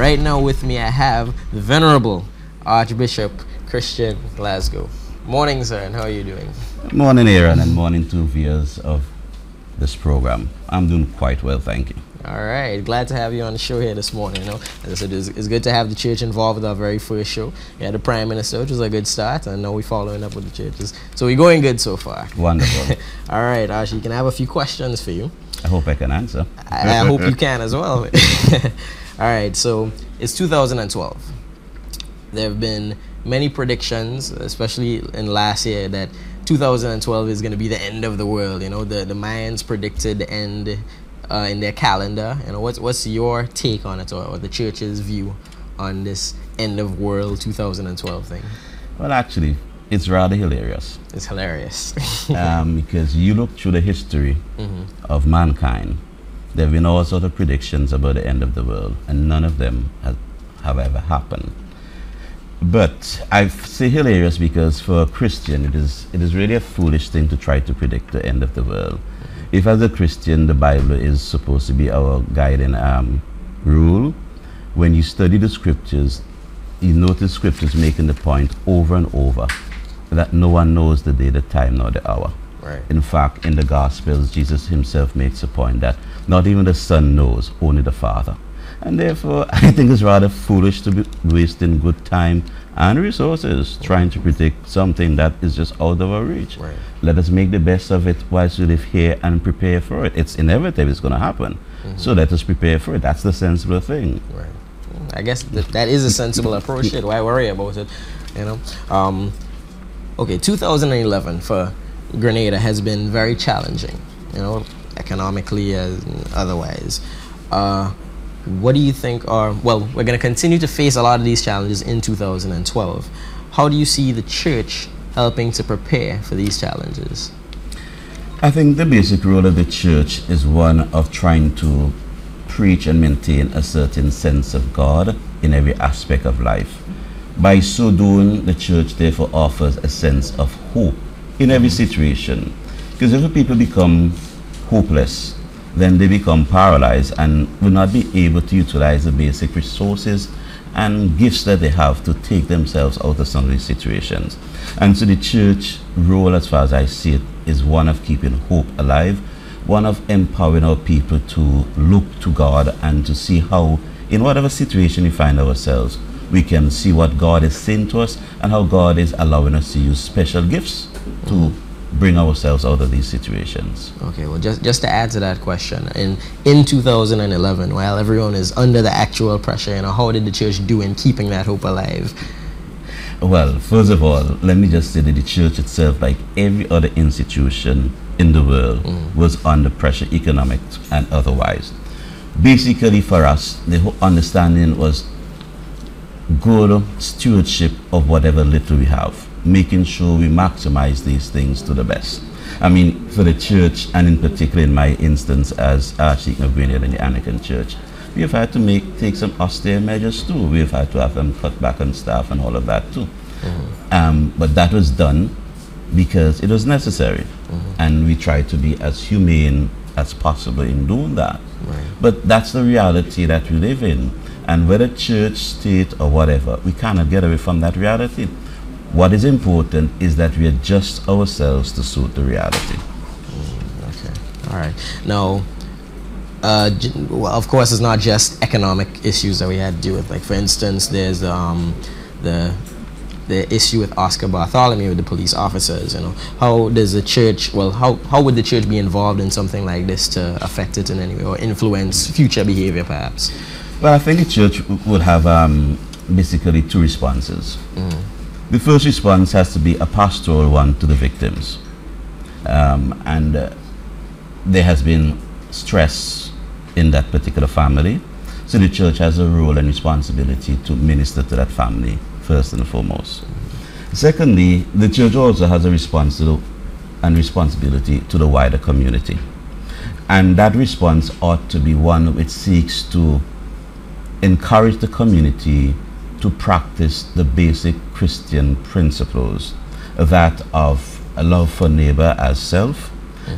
Right now with me I have the Venerable Archbishop Christian Glasgow. Morning, sir, and how are you doing? Morning, Aaron, and morning to viewers of this program. I'm doing quite well, thank you. All right, glad to have you on the show here this morning. As I said, it's good to have the church involved with our very first show. We had the Prime Minister, which was a good start, and now we're following up with the churches. So we're going good so far. Wonderful. All right, Archie, can I have a few questions for you? I hope I can answer. I hope you can as well. All right, so it's 2012. There have been many predictions, especially in last year, that 2012 is going to be the end of the world. The Mayans predicted the end in their calendar. What's your take on it, or the church's view on this end of world 2012 thing? Well, actually, it's rather hilarious. It's hilarious. Because you look through the history of mankind, there have been all sorts of predictions about the end of the world, and none of them have ever happened. But I say hilarious because for a Christian, it is really a foolish thing to try to predict the end of the world. If as a Christian, the Bible is supposed to be our guiding rule, when you study the scriptures, you notice scriptures making the point over and over that no one knows the day, the time, nor the hour. Right. In fact, in the Gospels, Jesus himself makes a point that not even the Son knows, only the Father. And therefore, I think it's rather foolish to be wasting good time and resources trying to predict something that is just out of our reach. Right. Let us make the best of it whilst we live here and prepare for it. It's inevitable, it's going to happen. So let us prepare for it. That's the sensible thing. Right. I guess that is a sensible approach. Why worry about it? Okay, 2011 for Grenada has been very challenging, economically and otherwise. What do you think we're going to continue to face a lot of these challenges in 2012. How do you see the church helping to prepare for these challenges? I think the basic role of the church is one of trying to preach and maintain a certain sense of God in every aspect of life. By so doing, the church therefore offers a sense of hope in every situation. Because if people become hopeless, then they become paralyzed and will not be able to utilize the basic resources and gifts that they have to take themselves out of some of these situations. And so the church role, as far as I see it, is one of keeping hope alive, one of empowering our people to look to God and to see how, in whatever situation we find ourselves, we can see what God is saying to us and how God is allowing us to use special gifts to bring ourselves out of these situations. Okay, well, just to add to that question, in 2011, while everyone is under the actual pressure, how did the church do in keeping that hope alive? Well, first of all, let me just say that the church itself, like every other institution in the world, was under pressure, economic and otherwise. Basically, for us, the understanding was good stewardship of whatever little we have, making sure we maximize these things to the best. I mean, for the church, and in particular in my instance as Archdeacon of Grenada in the Anglican Church, we have had to take some austere measures too. We have had to have them cut back on staff and all of that too. But that was done because it was necessary. And we tried to be as humane as possible in doing that. Right. But that's the reality that we live in. And whether church, state, or whatever, we cannot get away from that reality. What is important is that we adjust ourselves to suit the reality. Okay. All right. Now, well, of course, it's not just economic issues that we had to deal with. Like, for instance, there's the issue with Oscar Bartholomew with the police officers. How does the church? Well, how would the church be involved in something like this to affect it in any way or influence future behavior, perhaps? Well, I think the church would have basically two responses. The first response has to be a pastoral one to the victims. And there has been stress in that particular family. So the church has a role and responsibility to minister to that family, first and foremost. Secondly, the church also has a responsibility to the wider community. And that response ought to be one which seeks to encourage the community to practice the basic Christian principles, that of a love for neighbor as self,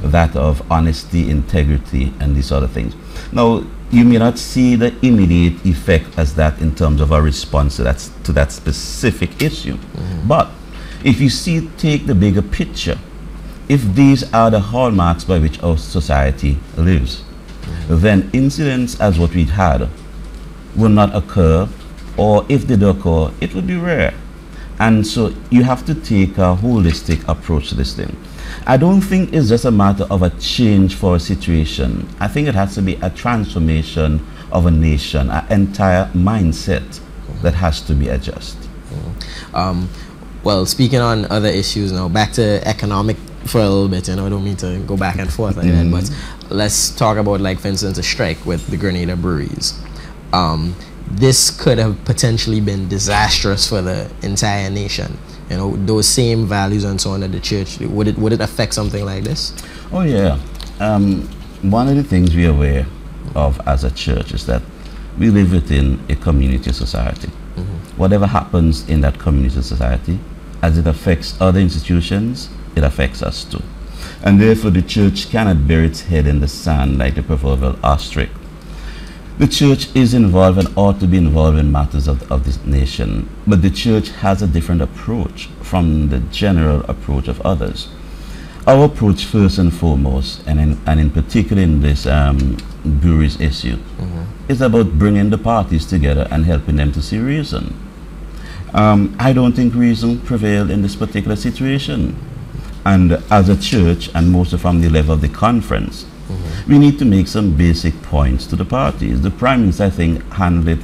that of honesty, integrity, and these other things. Now, you may not see the immediate effect as that in terms of a response to that specific issue. But if you take the bigger picture, if these are the hallmarks by which our society lives, then incidents as what we had will not occur, or if they do occur, it would be rare. And so you have to take a holistic approach to this thing. I don't think it's just a matter of a change for a situation. I think it has to be a transformation of a nation, an entire mindset that has to be adjusted. Well, speaking on other issues now, back to economic for a little bit, I don't mean to go back and forth like that, but let's talk about, like, for instance, a strike with the Grenada breweries. This could have potentially been disastrous for the entire nation. Those same values and so on at the church, would it affect something like this? Oh yeah. One of the things we are aware of as a church is that we live within a community society. Whatever happens in that community society, as it affects other institutions, it affects us too. And therefore the church cannot bury its head in the sand like the proverbial ostrich. The church is involved and ought to be involved in matters of this nation, but the church has a different approach from the general approach of others. Our approach, first and foremost, and in particular in this breweries issue, is about bringing the parties together and helping them to see reason. I don't think reason prevailed in this particular situation. And as a church, and mostly from the level of the conference, we need to make some basic points to the parties. The Prime Minister, I think, handled it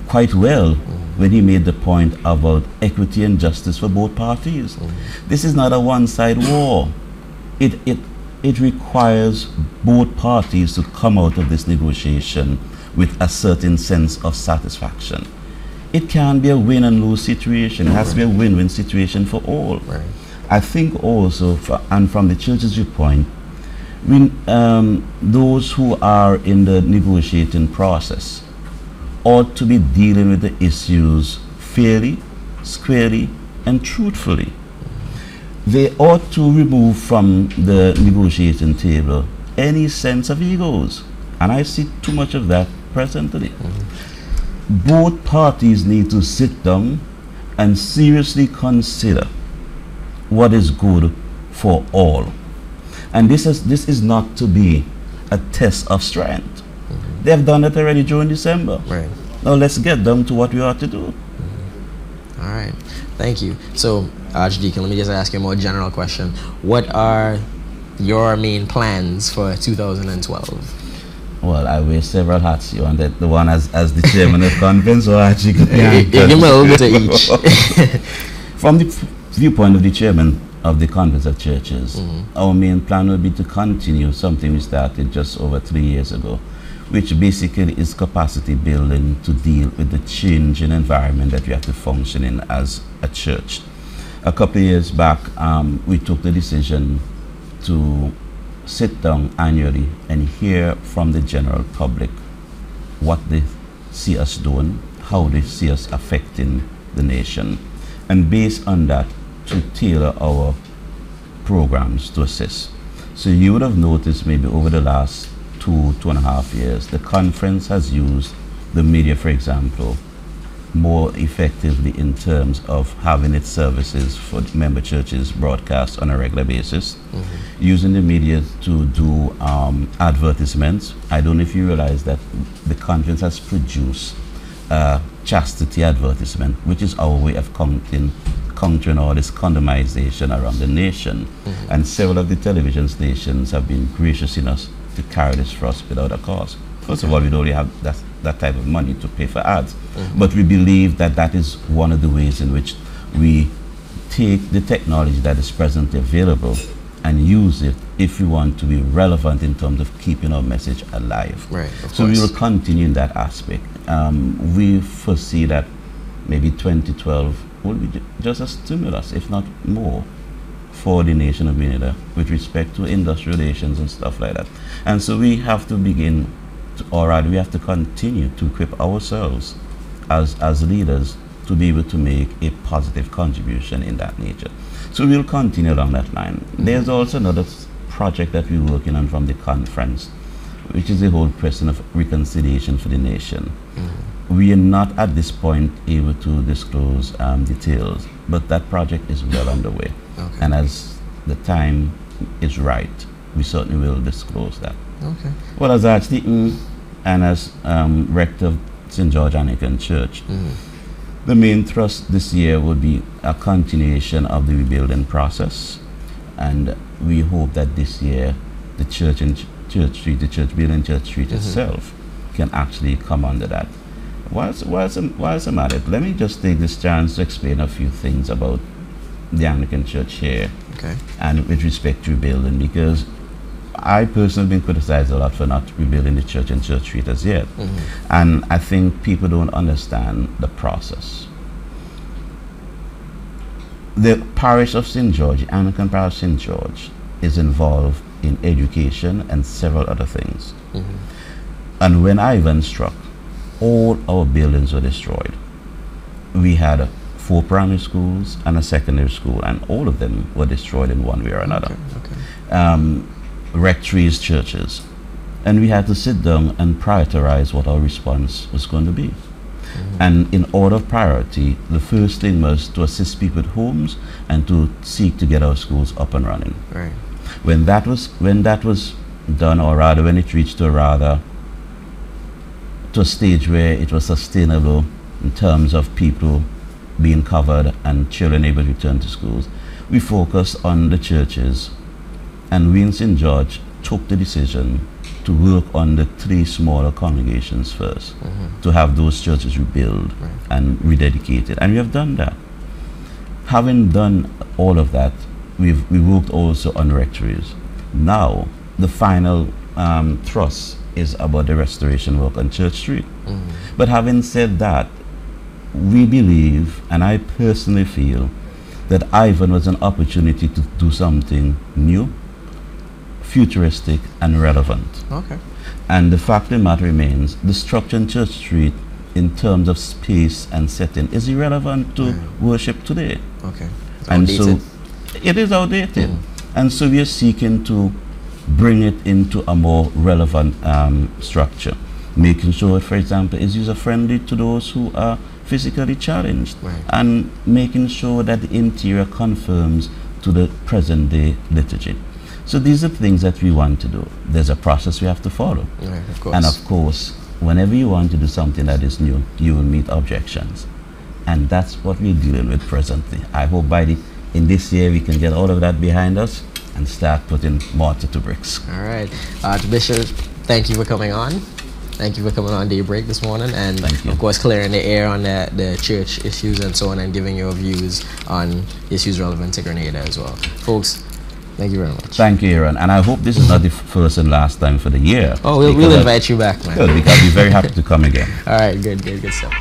quite well when he made the point about equity and justice for both parties. This is not a one-side war. It requires both parties to come out of this negotiation with a certain sense of satisfaction. It can't be a win and lose situation. It has to be a win-win situation for all. I think also, and from the church's viewpoint, those who are in the negotiating process ought to be dealing with the issues fairly, squarely, and truthfully. They ought to remove from the negotiating table any sense of egos, and I see too much of that presently. Both parties need to sit down and seriously consider what is good for all. And this is not to be a test of strength. They've done it already during December. Now let's get down to what we ought to do. All right. Thank you. So, Archdeacon, let me just ask you a more general question. What are your main plans for 2012? Well, I wear several hats. You want the one as the chairman of conference, or Archdeacon? Give me a little bit of each. From the viewpoint of the chairman of the Conference of Churches, our main plan would be to continue something we started just over 3 years ago, which basically is capacity building to deal with the changing environment that we have to function in as a church. A couple of years back, we took the decision to sit down annually and hear from the general public what they see us doing, how they see us affecting the nation, and based on that, to tailor our programs to assist. So you would have noticed maybe over the last 2.5 years, the conference has used the media, for example, more effectively in terms of having its services for member churches broadcast on a regular basis, using the media to do advertisements. I don't know if you realize that the conference has produced a chastity advertisement, which is our way of countering all this condomization around the nation. And several of the television stations have been gracious enough to carry this for us without a cost. First of all, we don't really have that type of money to pay for ads, but we believe that that is one of the ways in which we take the technology that is presently available and use it if we want to be relevant in terms of keeping our message alive. So we will continue in that aspect. We foresee that maybe 2012 will be just a stimulus, if not more, for the nation of Grenada with respect to industrial relations and stuff like that. And so we have to begin or rather we have to continue to equip ourselves as leaders to be able to make a positive contribution in that nature. So we'll continue along that line. There's also another project that we're working on from the conference, which is the whole question of reconciliation for the nation. We are not at this point able to disclose details, but that project is well underway. Okay. And as the time is right, we certainly will disclose that. Okay. Well, as Archdeacon and as rector of St. George Anglican Church, the main thrust this year would be a continuation of the rebuilding process, and we hope that this year the church and Church Street, the church building Church Street itself, can actually come under that. Whilst I'm at it, let me just take this chance to explain a few things about the Anglican Church here, and with respect to rebuilding, because I personally have been criticized a lot for not rebuilding the church and Church Street as yet, and I think people don't understand the process. The parish of St. George, the Anglican parish of St. George, is involved in education and several other things. And when Ivan struck, all our buildings were destroyed. We had 4 primary schools and a secondary school, and all of them were destroyed in one way or another. Rectories, churches. And we had to sit down and prioritize what our response was going to be. And in order of priority, the first thing was to assist people with homes and to seek to get our schools up and running. When that was done, or rather when it reached to a stage where it was sustainable in terms of people being covered and children able to return to schools, we focused on the churches, and we in St. George took the decision to work on the 3 smaller congregations first, to have those churches rebuilt and rededicated, and we have done that. Having done all of that, we worked also on rectories. Now the final thrust is about the restoration work on Church Street. But having said that, we believe, and I personally feel, that Ivan was an opportunity to do something new, futuristic, and relevant. And the fact of the matter remains, the structure in Church Street in terms of space and setting is irrelevant to worship today. And so it is outdated. And so we are seeking to bring it into a more relevant structure, making sure, for example, it's user-friendly to those who are physically challenged, and making sure that the interior conforms to the present-day liturgy. So these are things that we want to do. There's a process we have to follow. And of course, whenever you want to do something that is new, you will meet objections. And that's what we're dealing with presently. I hope in this year we can get all of that behind us and start putting mortar to bricks. All right. Bishop, thank you for coming on. Thank you for coming on Daybreak this morning, and of course clearing the air on the church issues and so on, and giving your views on issues relevant to Grenada as well. Folks, thank you very much. Thank you, Aaron. And I hope this is not the first and last time for the year. Oh, we'll invite you back, man. Good, because we're very happy to come again. All right, good stuff.